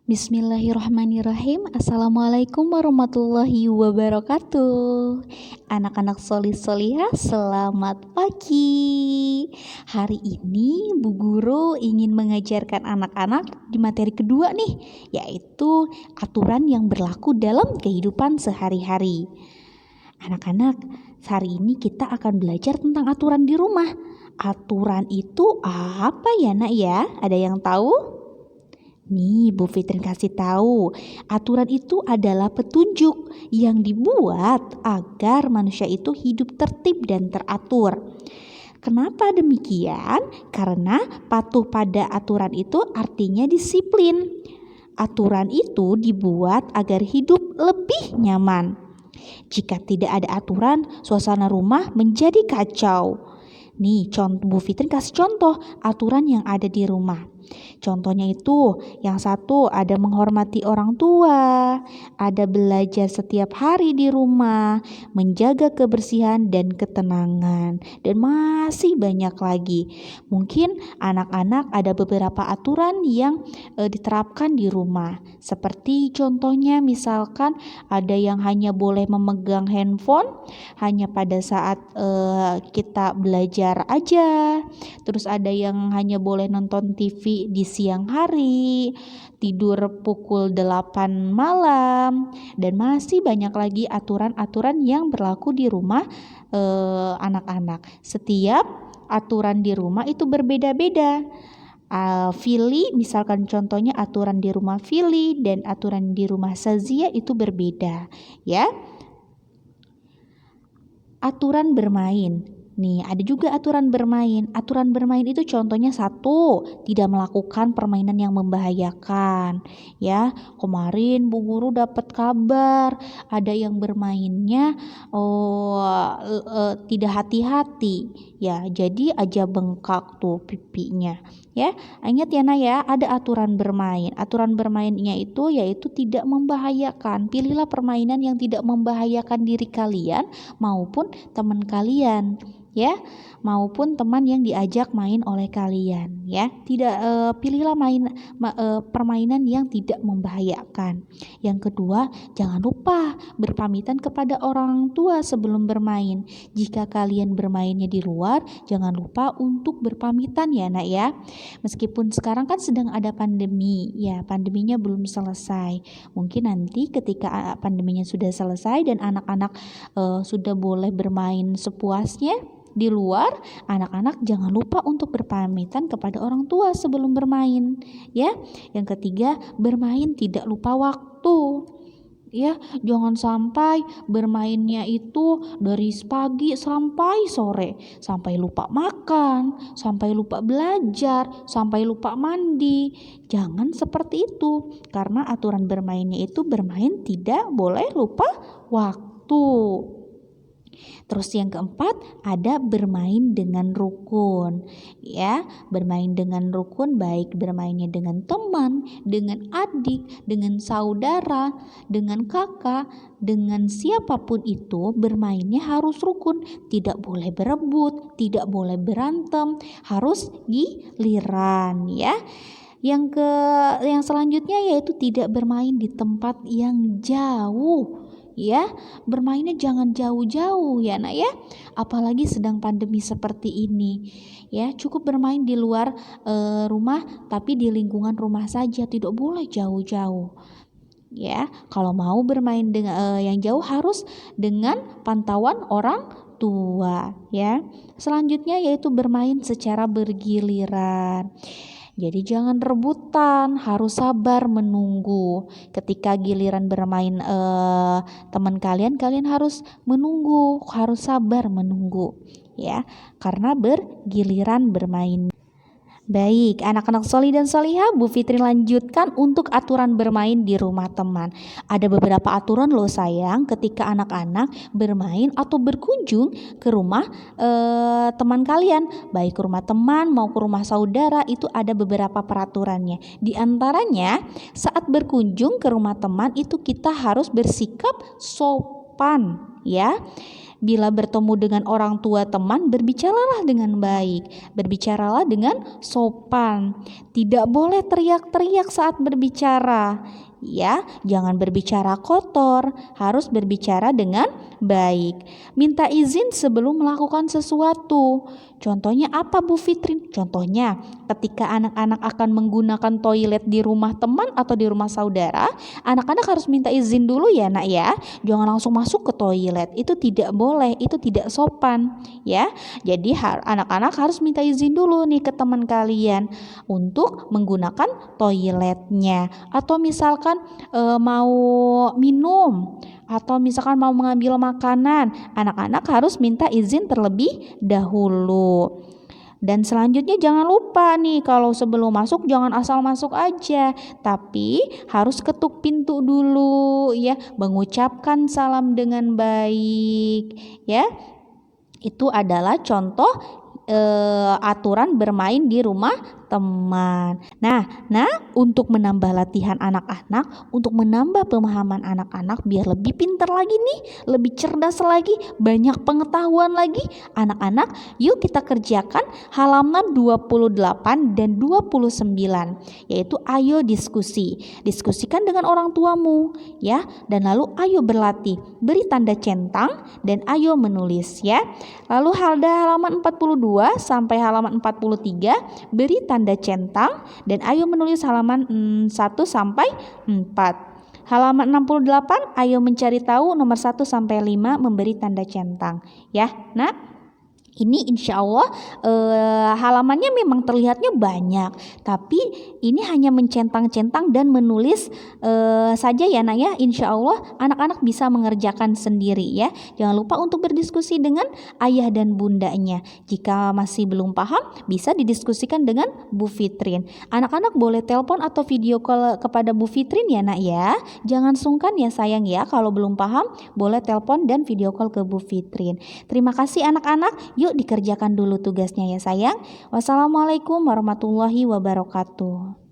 Bismillahirrahmanirrahim. Assalamualaikum warahmatullahi wabarakatuh. Anak-anak solih-solihah, selamat pagi. Hari ini Bu Guru ingin mengajarkan anak-anak di materi kedua nih, yaitu aturan yang berlaku dalam kehidupan sehari-hari. Anak-anak, hari ini kita akan belajar tentang aturan di rumah. Aturan itu apa ya, Nak ya? Ada yang tahu? Nih, Bu Fitrin kasih tahu, aturan itu adalah petunjuk yang dibuat agar manusia itu hidup tertib dan teratur. Kenapa demikian? Karena patuh pada aturan itu artinya disiplin. Aturan itu dibuat agar hidup lebih nyaman. Jika tidak ada aturan, suasana rumah menjadi kacau. Nih, Bu Fitrin kasih contoh aturan yang ada di rumah. Contohnya itu, yang satu ada menghormati orang tua, ada belajar setiap hari di rumah, menjaga kebersihan dan ketenangan, dan masih banyak lagi. Mungkin anak-anak ada beberapa aturan yang diterapkan di rumah. Seperti contohnya misalkan ada yang hanya boleh memegang handphone hanya pada saat kita belajar aja. Terus ada yang hanya boleh nonton TV di siang hari, tidur pukul 8 malam, dan masih banyak lagi aturan-aturan yang berlaku di rumah anak-anak. Setiap aturan di rumah itu berbeda-beda. Fili, misalkan contohnya aturan di rumah Fili dan aturan di rumah Sazia itu berbeda, ya. Aturan bermain. Nih, ada juga aturan bermain. Aturan bermain itu contohnya satu, tidak melakukan permainan yang membahayakan. Ya, kemarin Bu Guru dapat kabar ada yang bermainnya tidak hati-hati. Ya, jadi aja bengkak tuh pipinya. Ya, ingat ya Nak ya, ada aturan bermain. Aturan bermainnya itu yaitu tidak membahayakan. Pilihlah permainan yang tidak membahayakan diri kalian maupun teman kalian, ya, maupun teman yang diajak main oleh kalian, ya. Tidak pilihlah permainan yang tidak membahayakan. Yang kedua, jangan lupa berpamitan kepada orang tua sebelum bermain. Jika kalian bermainnya di luar, jangan lupa untuk berpamitan ya Nak ya. Meskipun sekarang kan sedang ada pandemi, ya, pandeminya belum selesai. Mungkin nanti ketika pandeminya sudah selesai dan anak-anak sudah boleh bermain sepuasnya di luar, anak-anak jangan lupa untuk berpamitan kepada orang tua sebelum bermain, ya. Yang ketiga, bermain tidak lupa waktu. Ya, jangan sampai bermainnya itu dari pagi sampai sore, sampai lupa makan, sampai lupa belajar, sampai lupa mandi. Jangan seperti itu, karena aturan bermainnya itu bermain tidak boleh lupa waktu. Terus yang keempat, ada bermain dengan rukun. Ya, bermain dengan rukun baik bermainnya dengan teman, dengan adik, dengan saudara, dengan kakak, dengan siapapun itu, bermainnya harus rukun. Tidak boleh berebut, tidak boleh berantem, harus giliran, ya. Yang selanjutnya yaitu tidak bermain di tempat yang jauh. Ya, bermainnya jangan jauh-jauh ya Nak ya, apalagi sedang pandemi seperti ini. Ya, cukup bermain di luar rumah, tapi di lingkungan rumah saja, tidak boleh jauh-jauh. Ya, kalau mau bermain dengan yang jauh harus dengan pantauan orang tua, ya. Selanjutnya yaitu bermain secara bergiliran. Jadi jangan rebutan, harus sabar menunggu. Ketika giliran bermain teman kalian harus menunggu, harus sabar menunggu, ya, karena bergiliran bermain. Baik, anak-anak solih dan solihah, Bu Fitri lanjutkan untuk aturan bermain di rumah teman. Ada beberapa aturan loh sayang, ketika anak-anak bermain atau berkunjung ke rumah teman kalian, baik ke rumah teman mau ke rumah saudara, itu ada beberapa peraturannya. Di antaranya, saat berkunjung ke rumah teman itu kita harus bersikap sopan, ya. Bila bertemu dengan orang tua teman, berbicaralah dengan baik, berbicaralah dengan sopan. Tidak boleh teriak-teriak saat berbicara. Ya, jangan berbicara kotor, harus berbicara dengan baik. Minta izin sebelum melakukan sesuatu. Contohnya apa Bu Fitrin? Contohnya ketika anak-anak akan menggunakan toilet di rumah teman atau di rumah saudara, anak-anak harus minta izin dulu ya nak ya. Jangan langsung masuk ke toilet, itu tidak boleh, itu tidak sopan ya. Jadi anak-anak harus minta izin dulu nih ke teman kalian untuk menggunakan toiletnya. Atau misalkan mau minum atau misalkan mau mengambil makanan, anak-anak harus minta izin terlebih dahulu. Dan selanjutnya jangan lupa nih, kalau sebelum masuk jangan asal masuk aja, tapi harus ketuk pintu dulu ya, mengucapkan salam dengan baik ya. Itu adalah contoh aturan bermain di rumah teman. Nah, untuk menambah latihan anak-anak, untuk menambah pemahaman anak-anak biar lebih pintar lagi nih, lebih cerdas lagi, banyak pengetahuan lagi, anak-anak, yuk kita kerjakan halaman 28 dan 29, yaitu ayo diskusi. Diskusikan dengan orang tuamu, ya, dan lalu ayo berlatih, beri tanda centang dan ayo menulis ya. Lalu halaman 42 sampai halaman 43 beri tanda centang dan ayo menulis halaman 1 sampai 4. Halaman 68 ayo mencari tahu nomor 1 sampai 5 memberi tanda centang ya. Nah, ini insya Allah halamannya memang terlihatnya banyak, tapi ini hanya mencentang-centang dan menulis saja ya nak ya. Insya Allah anak-anak bisa mengerjakan sendiri ya. Jangan lupa untuk berdiskusi dengan ayah dan bundanya. Jika masih belum paham, bisa didiskusikan dengan Bu Fitrin. Anak-anak boleh telepon atau video call kepada Bu Fitrin ya nak ya. Jangan sungkan ya sayang ya, kalau belum paham boleh telepon dan video call ke Bu Fitrin. Terima kasih anak-anak. Yuk dikerjakan dulu tugasnya ya sayang. Wassalamualaikum warahmatullahi wabarakatuh.